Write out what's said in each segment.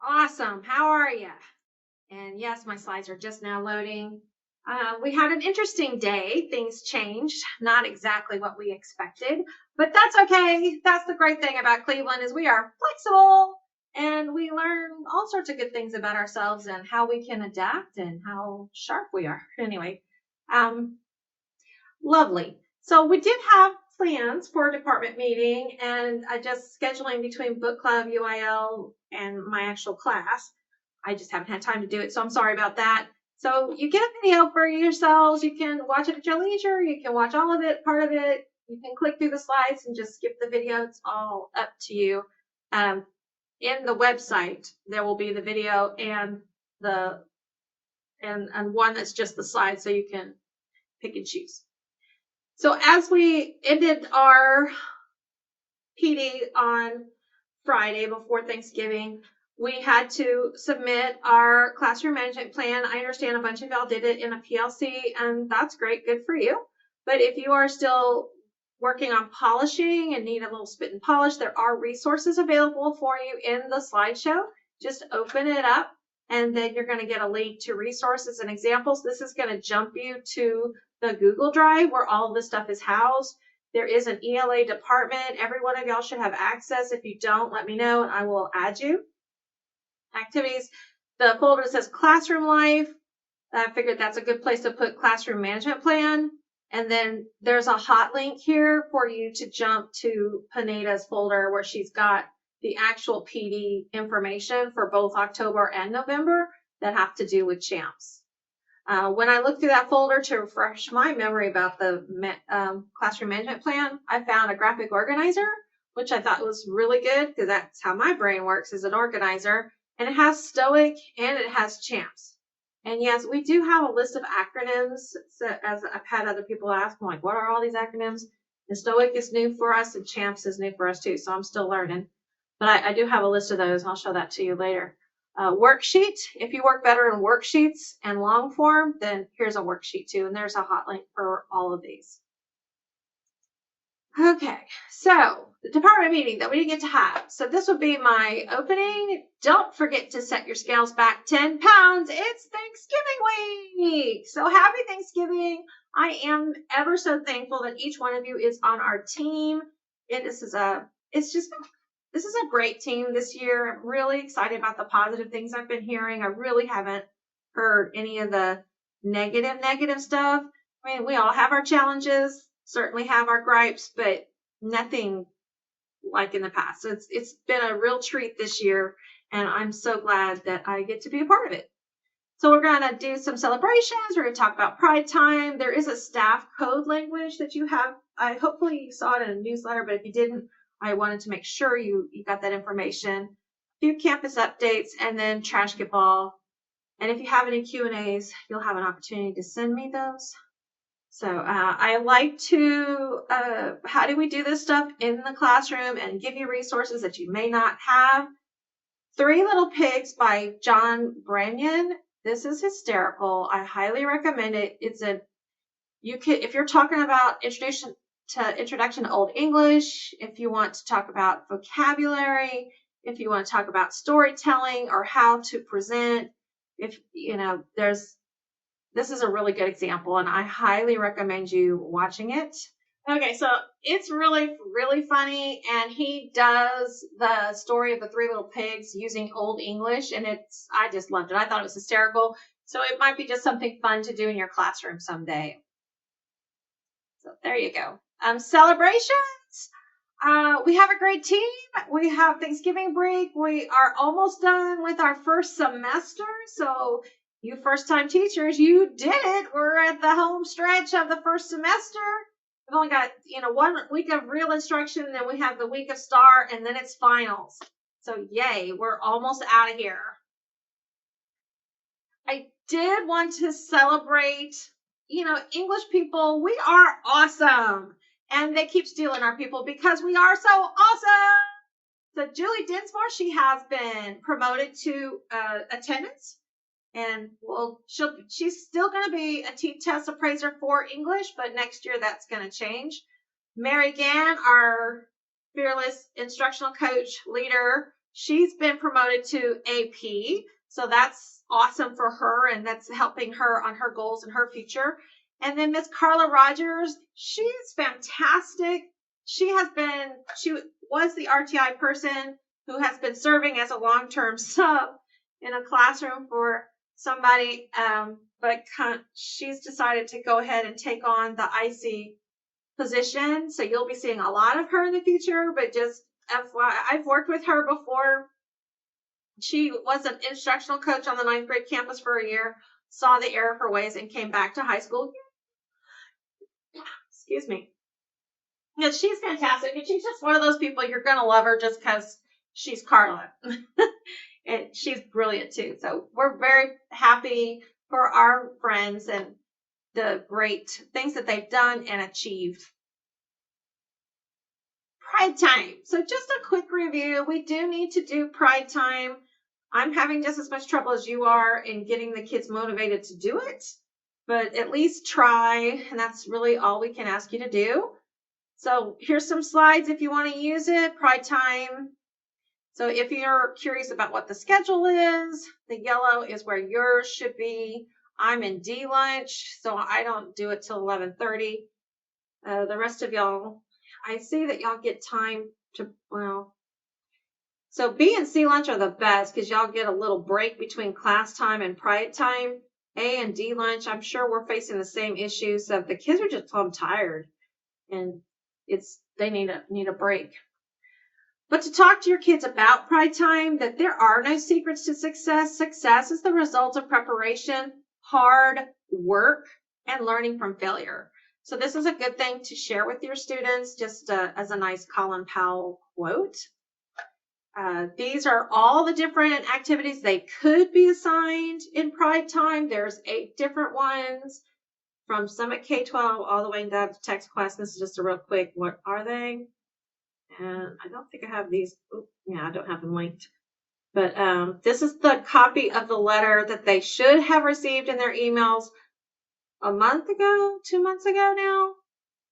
Awesome. How are you? And yes, my slides are just now loading. We had an interesting day. Things changed, not exactly what we expected, but that's okay. That's the great thing about Cleveland is we are flexible and we learn all sorts of good things about ourselves and how we can adapt and how sharp we are. Anyway, um, lovely. So we did have plans for a department meeting and I just scheduling between book club, UIL, and my actual class. I just haven't had time to do it, so I'm sorry about that. So you get a video for yourselves. You can watch it at your leisure. You can watch all of it, part of it. You can click through the slides and just skip the video. It's all up to you. In the website, there will be the video and the and one that's just the slides, so you can pick and choose. So as we ended our PD on Friday before Thanksgiving, we had to submit our classroom management plan. I understand a bunch of y'all did it in a PLC, and that's great. Good for you. But if you are still working on polishing and need a little spit and polish, there are resources available for you in the slideshow. Just open it up, and then you're going to get a link to resources and examples. This is going to jump you to the Google Drive where all of this stuff is housed. There is an ELA department. Every one of y'all should have access. If you don't, let me know and I will add you. Activities, the folder that says Classroom Life. I figured that's a good place to put Classroom Management Plan. And then there's a hot link here for you to jump to Pineda's folder where she's got the actual PD information for both October and November that have to do with CHAMPS. When I looked through that folder to refresh my memory about the classroom management plan, I found a graphic organizer, which I thought was really good because that's how my brain works as an organizer. And it has STOIC and it has CHAMPS. And yes, we do have a list of acronyms. So as I've had other people ask, I'm like, what are all these acronyms? And STOIC is new for us and CHAMPS is new for us too. So I'm still learning. But I do have a list of those and I'll show that to you later. Worksheet, if you work better in worksheets and long form, then here's a worksheet too, and there's a hot link for all of these. Okay, so the department meeting that we didn't get to have. So this would be my opening. Don't forget to set your scales back 10 pounds. It's Thanksgiving week. So happy Thanksgiving. I am ever so thankful that each one of you is on our team. This is a great team this year. I'm really excited about the positive things I've been hearing. I really haven't heard any of the negative stuff. I mean, we all have our challenges, certainly have our gripes, but nothing like in the past. So it's been a real treat this year, and I'm so glad that I get to be a part of it. So we're going to do some celebrations. We're going to talk about Pride Time. There is a staff code language that you have. Hopefully you saw it in a newsletter, but if you didn't, I wanted to make sure you got that information. A few campus updates and then trash get ball. And if you have any Q&As, you'll have an opportunity to send me those. So I like to, how do we do this stuff in the classroom and give you resources that you may not have. Three Little Pigs by John Branyan. This is hysterical. I highly recommend it. If you're talking about introduction to Old English, if you want to talk about vocabulary, if you want to talk about storytelling or how to present, this is a really good example and I highly recommend you watching it. Okay, so it's really, really funny, and he does the story of the Three Little Pigs using Old English, and I just loved it. I thought it was hysterical. So it might be just something fun to do in your classroom someday. So there you go. Celebrations. We have a great team. We have Thanksgiving break. We are almost done with our first semester. So you first-time teachers, you did it. We're at the home stretch of the first semester. We've only got, 1 week of real instruction, and then we have the week of STAR, and then it's finals. So yay, we're almost out of here. I did want to celebrate, English people, we are awesome. And they keep stealing our people because we are so awesome. So Julie Dinsmore, she has been promoted to attendance. And she's still going to be a T-test appraiser for English, but next year that's going to change. Mary Gann, our fearless instructional coach leader, She's been promoted to AP. So that's awesome for her, and that's helping her on her goals and her future. And then Miss Carla Rogers, she's fantastic. She was the RTI person who has been serving as a long-term sub in a classroom for somebody, but she's decided to go ahead and take on the IC position. So you'll be seeing a lot of her in the future, but just FYI, I've worked with her before. She was an instructional coach on the 9th grade campus for a year, saw the error of her ways, and came back to high school. Excuse me. Yeah, she's fantastic. And she's just one of those people, you're going to love her just because she's Carla. And she's brilliant too. So we're very happy for our friends and the great things that they've done and achieved. Pride time. So just a quick review. We do need to do Pride time. I'm having just as much trouble as you are in getting the kids motivated to do it, but at least try. And that's really all we can ask you to do. So here's some slides if you want to use it. Pride time. So if you're curious about what the schedule is, the yellow is where yours should be. I'm in D lunch, so I don't do it till 11:30. The rest of y'all, I see that y'all get time to, well, so B and C lunch are the best because y'all get a little break between class time and Pride time. A and D lunch, I'm sure we're facing the same issues. So the kids are just tired and they need a break. But to talk to your kids about Pride time, that there are no secrets to success. Success is the result of preparation, hard work, and learning from failure. So this is a good thing to share with your students, just as a nice Colin Powell quote. These are all the different activities they could be assigned in Pride time. There's 8 different ones from Summit K-12 all the way down to text class. This is just a real quick, what are they? And I don't think I have these. I don't have them linked. But this is the copy of the letter that they should have received in their emails a month ago, 2 months ago now.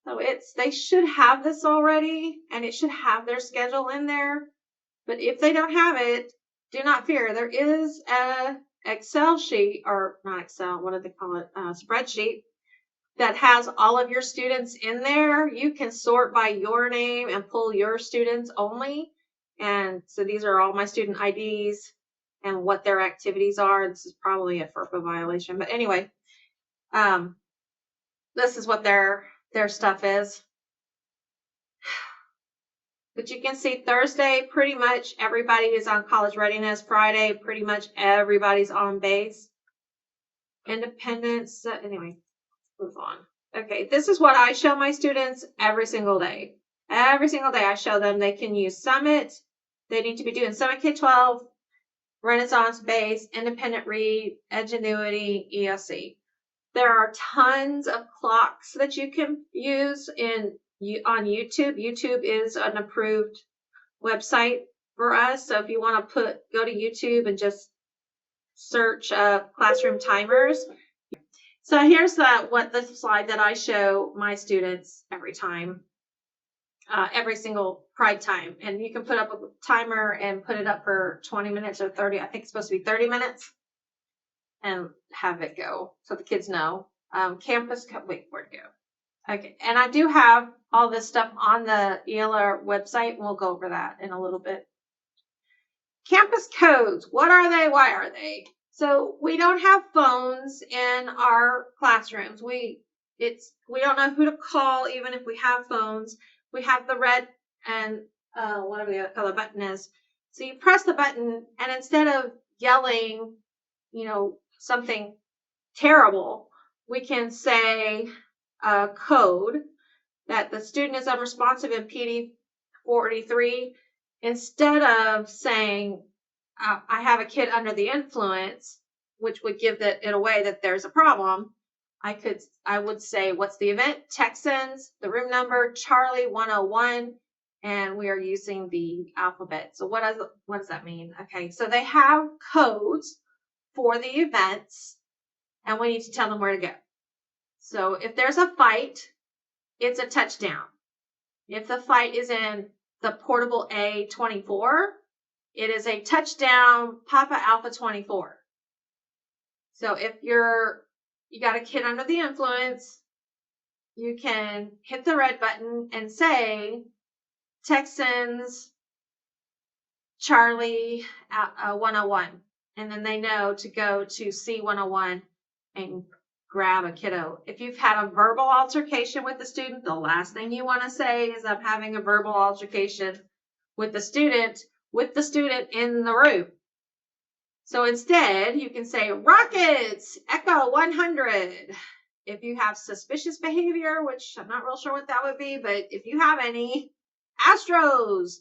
So they should have this already, and it should have their schedule in there. But if they don't have it, do not fear. There is a Excel sheet, or not Excel, what do they call it? Spreadsheet that has all of your students in there. You can sort by your name and pull your students only. And so these are all my student IDs and what their activities are. This is probably a FERPA violation, but anyway, this is what their stuff is. But you can see Thursday, pretty much everybody is on college readiness. Friday, pretty much everybody's on base. Independence, anyway, move on. Okay, this is what I show my students every single day. Every single day I show them they can use Summit. They need to be doing Summit K-12, Renaissance Base, Independent Read, Edgenuity, ESC. There are tons of clocks that you can use on YouTube. YouTube is an approved website for us. So if you want to go to YouTube and just search classroom timers. So here's the slide that I show my students every time, every single Pride time. And you can put up a timer and put it up for 20 minutes or 30. I think it's supposed to be 30 minutes and have it go so the kids know. Campus, wait, where'd it go? Okay, and I do have all this stuff on the ELAR website, and we'll go over that in a little bit. Campus codes, what are they? Why are they? So we don't have phones in our classrooms. We don't know who to call even if we have phones. We have the red and whatever the other color button is. So you press the button, and instead of yelling, something terrible, we can say a code that the student is unresponsive in PD 43. Instead of saying, I have a kid under the influence, which would give it away that there's a problem, I would say, what's the event? Texans, the room number, Charlie 101, and we are using the alphabet. So what does that mean? Okay, so they have codes for the events, and we need to tell them where to go. So if there's a fight, it's a touchdown. If the fight is in the portable A24, It is a touchdown Papa Alpha 24. So if you got a kid under the influence, you can hit the red button and say Texans Charlie 101. And then they know to go to C101 and grab a kiddo. If you've had a verbal altercation with the student, the last thing you want to say is I'm having a verbal altercation with the student in the room. So instead, you can say Rockets Echo 100. If you have suspicious behavior, which I'm not real sure what that would be, but if you have any, Astros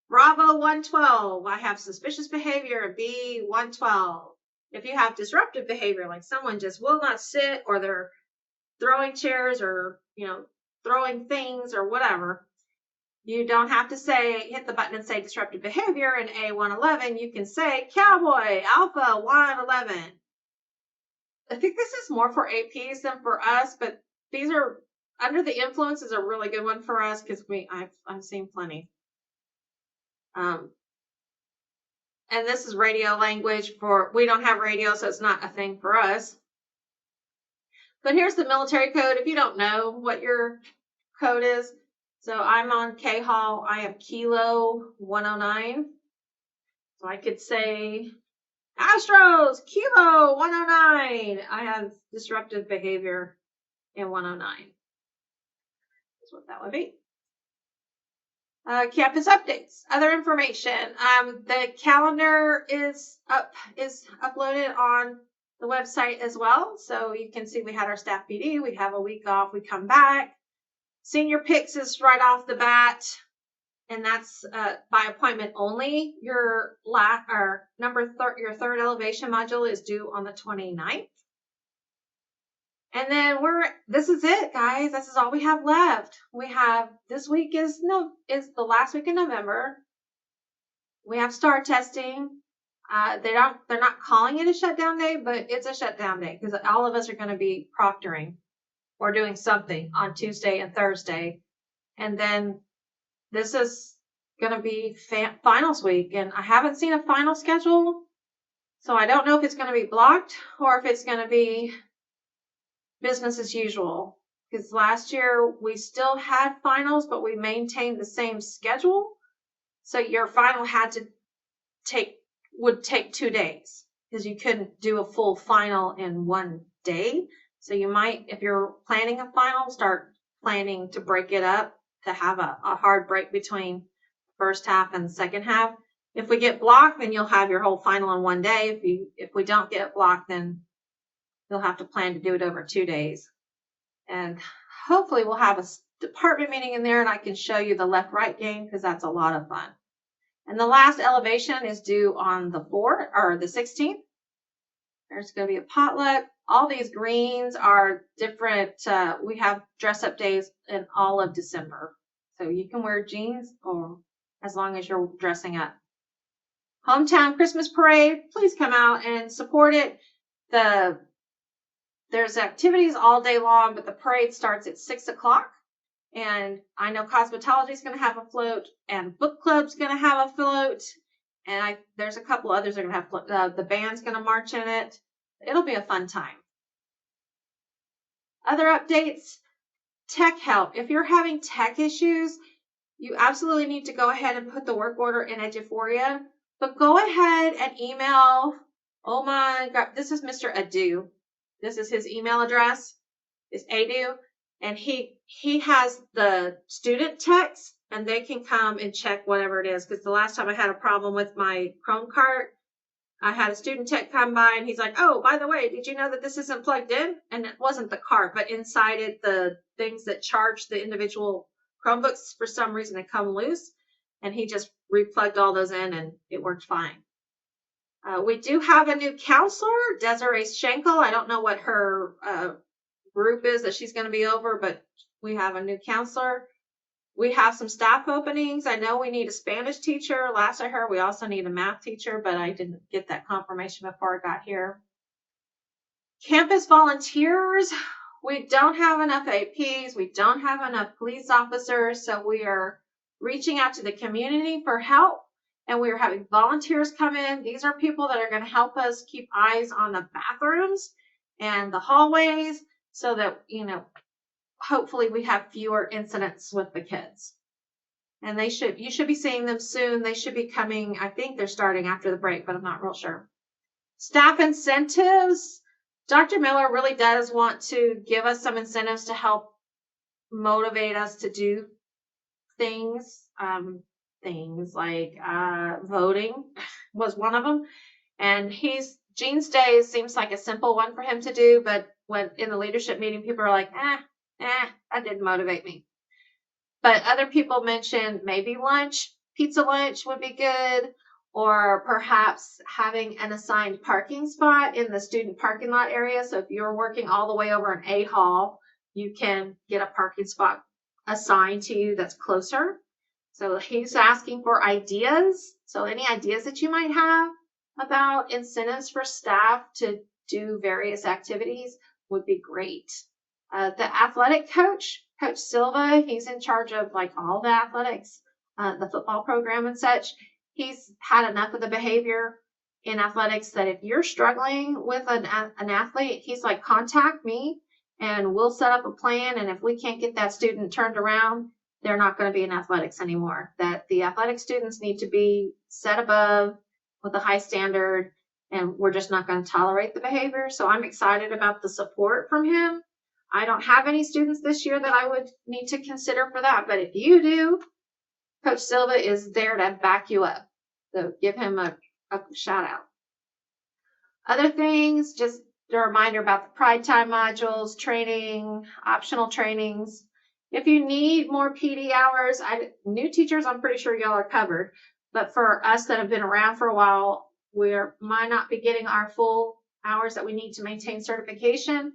Bravo 112. I have suspicious behavior, B 112. If you have disruptive behavior, like someone just will not sit, or they're throwing chairs, or throwing things or whatever, you don't have to hit the button and say disruptive behavior in A111. You can say Cowboy Alpha 111. I think this is more for APs than for us, but these are under the influence is a really good one for us because I've seen plenty. And this is radio language we don't have radio, so it's not a thing for us. But here's the military code. If you don't know what your code is, so I'm on K-Hall. I have Kilo 109. So I could say Astros Kilo 109. I have disruptive behavior in 109. That's what that would be. Campus updates, other information. The calendar is uploaded on the website as well. So you can see we had our staff PD. We have a week off. We come back. Senior picks is right off the bat. And that's by appointment only. Your third elevation module is due on the 29th. And then this is it, guys. This is all we have left. This week is the last week in November. We have STAR testing. They're not calling it a shutdown day, but it's a shutdown day because all of us are going to be proctoring or doing something on Tuesday and Thursday. And then this is going to be finals week, and I haven't seen a final schedule, so I don't know if it's going to be blocked or if it's going to be business as usual, because last year we still had finals, but we maintained the same schedule. So your final would take 2 days because you couldn't do a full final in one day. So you might, if you're planning a final, start planning to break it up to have a hard break between first half and second half. If we get blocked, then you'll have your whole final in one day. If we don't get blocked, then you'll have to plan to do it over 2 days. And hopefully we'll have a department meeting in there and I can show you the left-right game because that's a lot of fun. And the last elevation is due on the 16th. There's going to be a potluck. All these greens are different. We have dress-up days in all of December. So you can wear jeans or as long as you're dressing up. Hometown Christmas Parade. Please come out and support it. There's activities all day long, but the parade starts at 6 o'clock. And I know cosmetology is going to have a float, and book club's going to have a float, and there's a couple others that are going to have the band's going to march in it. It'll be a fun time. Other updates, tech help. If you're having tech issues, you absolutely need to go ahead and put the work order in at Euphoria. But go ahead and email. Oh my God, this is Mr. Adu. This is his email address. It's Adu. And he has the student techs, and they can come and check whatever it is. Because the last time I had a problem with my Chrome cart, I had a student tech come by, and he's like, oh, by the way, did you know that this isn't plugged in? And it wasn't the cart, but inside it, the things that charge the individual Chromebooks, for some reason, they come loose. And he just replugged all those in, and it worked fine. We do have a new counselor, Desiree Schenkel. I don't know what her group is that she's going to be over, but we have a new counselor. We have some staff openings. I know we need a Spanish teacher. Last I heard, we also need a math teacher, but I didn't get that confirmation before I got here. Campus volunteers. We don't have enough APs. We don't have enough police officers, so we are reaching out to the community for help. and we were having volunteers come in. These are people that are going to help us keep eyes on the bathrooms and the hallways so that, hopefully we have fewer incidents with the kids. And you should be seeing them soon. They should be coming. I think they're starting after the break, but I'm not real sure. Staff incentives. Dr. Miller really does want to give us some incentives to help motivate us to do things. Things like voting was one of them. And Gene's Day seems like a simple one for him to do, but when in the leadership meeting, people are like, that didn't motivate me. But other people mentioned maybe lunch, pizza lunch would be good, or perhaps having an assigned parking spot in the student parking lot area. So if you're working all the way over in A Hall, you can get a parking spot assigned to you that's closer. So he's asking for ideas. So any ideas that you might have about incentives for staff to do various activities would be great. The athletic coach, Coach Silva, he's in charge of like all the athletics, the football program and such. He's had enough of the behavior in athletics that if you're struggling with an athlete, he's like, contact me and we'll set up a plan. And if we can't get that student turned around, they're not going to be in athletics anymore. That the athletic students need to be set above with a high standard, and we're just not going to tolerate the behavior. So I'm excited about the support from him. I don't have any students this year that I would need to consider for that, but if you do, Coach Silva is there to back you up. So give him a shout out. Other things, just a reminder about the Pride Time modules, training, optional trainings. If you need more PD hours, new teachers, I'm pretty sure y'all are covered. But for us that have been around for a while, we might not be getting our full hours that we need to maintain certification.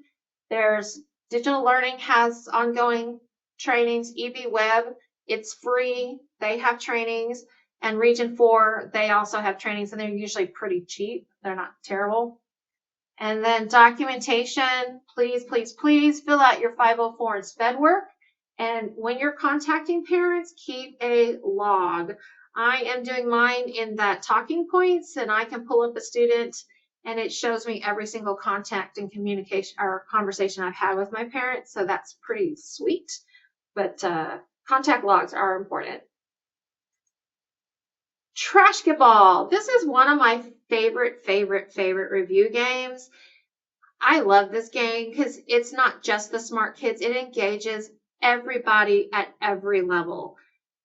There's Digital Learning has ongoing trainings. EB Web, it's free. They have trainings. And Region 4, they also have trainings, and they're usually pretty cheap. They're not terrible. And then documentation, please, please, please fill out your 504 and SPED work. And when you're contacting parents, keep a log. I am doing mine in that talking points, and I can pull up a student and it shows me every single contact and communication or conversation I've had with my parents. So that's pretty sweet. But contact logs are important. Trashkaball. This is one of my favorite review games. I love this game because it's not just the smart kids. It engages everybody at every level.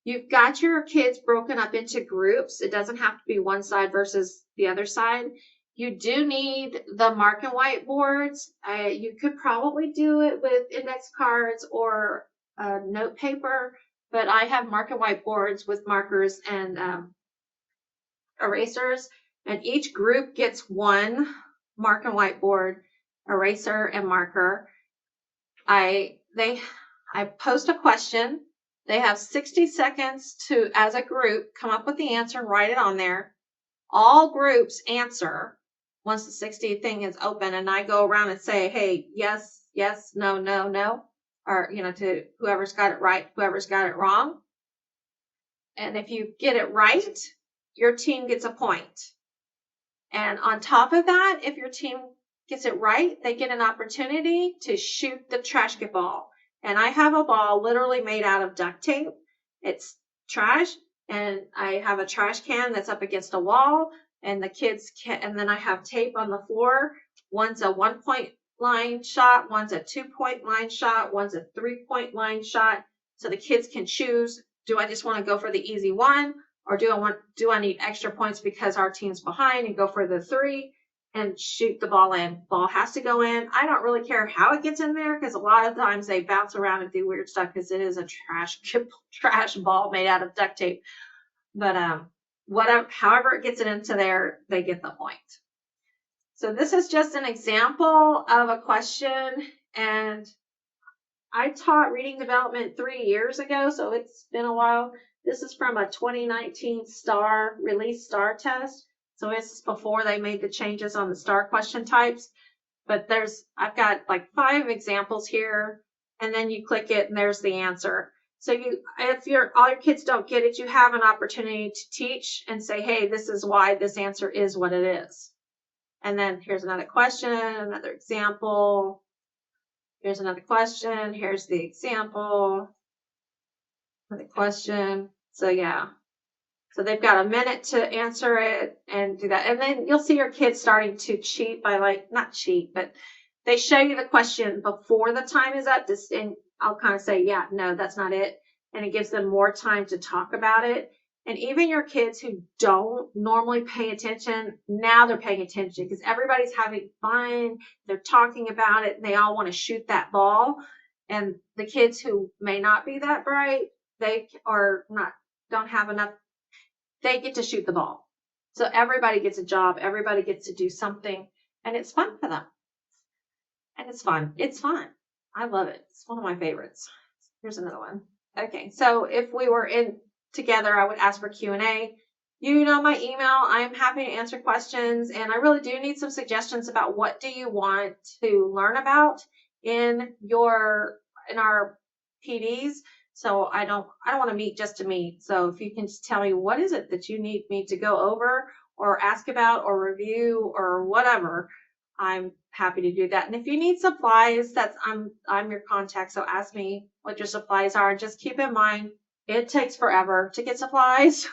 You've got your kids broken up into groups. It doesn't have to be one side versus the other side. You do need the mark and whiteboards. You could probably do it with index cards or note paper, but I have mark and whiteboards with markers and erasers, and each group gets one mark and whiteboard, eraser, and marker. I post a question. They have 60 seconds to, as a group, come up with the answer and write it on there. All groups answer once the 60 thing is open, and I go around and say, hey, yes, yes, no, no, no, or, to whoever's got it right, whoever's got it wrong. And if you get it right, your team gets a point. And on top of that, if your team gets it right, they get an opportunity to shoot the trash ball. And I have a ball literally made out of duct tape. It's trash, and I have a trash can that's up against a wall, and the kids can, and then I have tape on the floor. One's a 1-point line shot, one's a 2-point line shot, one's a 3-point line shot. So the kids can choose, do I just want to go for the easy one, or do I need extra points because our team's behind, and go for the 3 and shoot the ball in. Ball has to go in. I don't really care how it gets in there because a lot of times they bounce around and do weird stuff because it is a trash ball made out of duct tape. But however it gets it into there, they get the point. So this is just an example of a question, and I taught reading development 3 years ago, so it's been a while. This is from a 2019 release STAR test. So this is before they made the changes on the STAR question types. But I've got like 5 examples here, and then you click it and there's the answer. So if all your kids don't get it, you have an opportunity to teach and say, hey, this is why this answer is what it is. And then here's another question, another example. Here's another question. Here's the example. Another question. So yeah. So they've got a minute to answer it and do that. And then you'll see your kids starting to cheat by not cheat, but they show you the question before the time is up. And I'll kind of say, yeah, no, that's not it. And it gives them more time to talk about it. And even your kids who don't normally pay attention, now they're paying attention because everybody's having fun. They're talking about it and they all want to shoot that ball. And the kids who may not be that bright, they don't have enough. They get to shoot the ball. So everybody gets a job. Everybody gets to do something. And it's fun for them. And it's fun. It's fun. I love it. It's one of my favorites. Here's another one. Okay. So if we were in together, I would ask for Q&A. You know my email. I'm happy to answer questions. And I really do need some suggestions about what do you want to learn about in our PDs. So I don't want to meet just to meet. So if you can just tell me what is it that you need me to go over or ask about or review or whatever, I'm happy to do that. And if you need supplies, I'm your contact. So ask me what your supplies are. Just keep in mind, it takes forever to get supplies.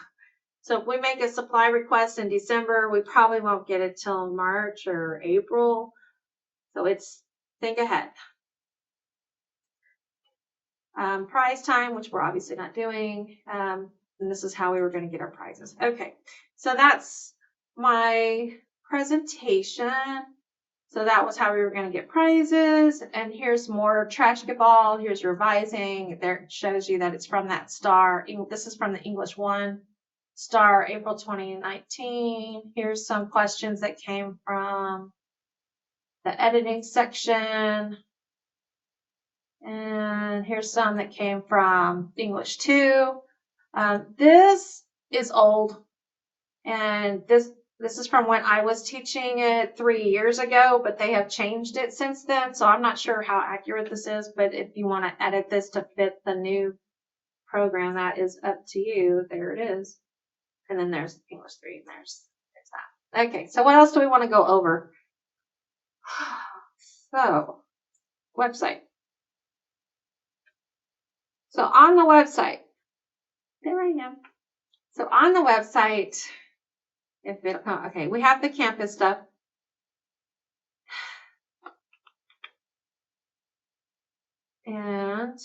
So if we make a supply request in December, we probably won't get it till March or April. So think ahead. Prize time, which we're obviously not doing. And this is how we were going to get our prizes. Okay, so that's my presentation. So that was how we were going to get prizes. And here's more trash ball. Here's revising. There it shows you that it's from that star. This is from the English 1 star, April 2019. Here's some questions that came from the editing section. And here's some that came from English 2. This is old. And this is from when I was teaching it 3 years ago, but they have changed it since then. So I'm not sure how accurate this is, but if you want to edit this to fit the new program, that is up to you. There it is. And then there's English 3 and there's that. Okay, so what else do we want to go over? So, website. So on the website, there I am. So on the website, okay, we have the campus stuff. And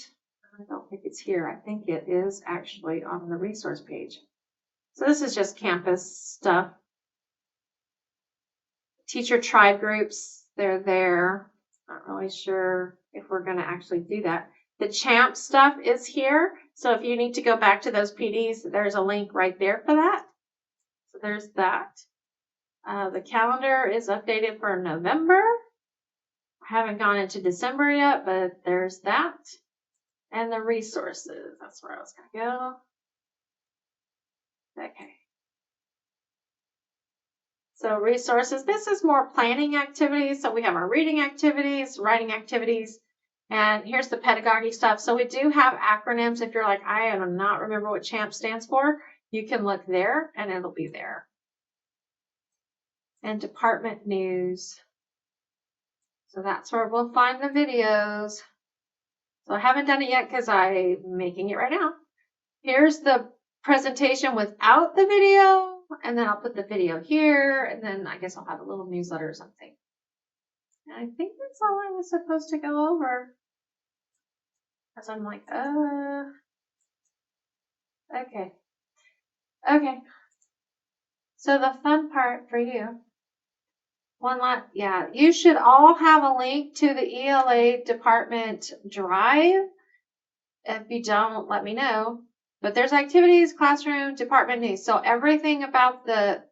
I don't think it's here. I think it is actually on the resource page. So this is just campus stuff. Teacher tribe groups, they're there. Not really sure if we're going to actually do that. The CHAMP stuff is here. So if you need to go back to those PDs, there's a link right there for that. So there's that. The calendar is updated for November. I haven't gone into December yet, but there's that. And the resources, that's where I was going to go. Okay. So resources, this is more planning activities. So we have our reading activities, writing activities, and here's the pedagogy stuff. So we do have acronyms. If you're like, I do not remember what CHAMP stands for, you can look there and it'll be there. And department news. So that's where we'll find the videos. So I haven't done it yet because I'm making it right now. Here's the presentation without the video. And then I'll put the video here, and then I guess I'll have a little newsletter or something. And I think that's all I was supposed to go over. Because I'm like, okay. Okay. So the fun part for you. Yeah, you should all have a link to the ELA department drive. If you don't, let me know. But there's activities, classroom, department news. So everything about the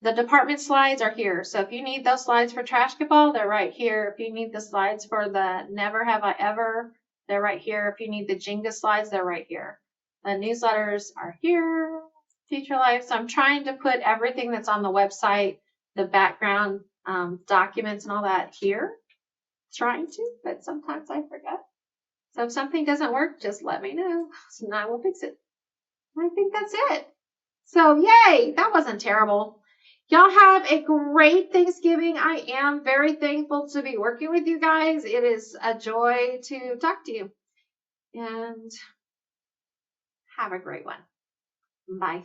department slides are here. So if you need those slides for trash ball, they're right here. If you need the slides for the Never Have I Ever, they're right here. If you need the Jenga slides, they're right here. The newsletters are here. Teacher Life. So I'm trying to put everything that's on the website, the background documents and all that here. Trying to, but sometimes I forget. So if something doesn't work, just let me know and I will fix it. I think that's it. So yay, that wasn't terrible. Y'all have a great Thanksgiving. I am very thankful to be working with you guys. It is a joy to talk to you. And have a great one. Bye.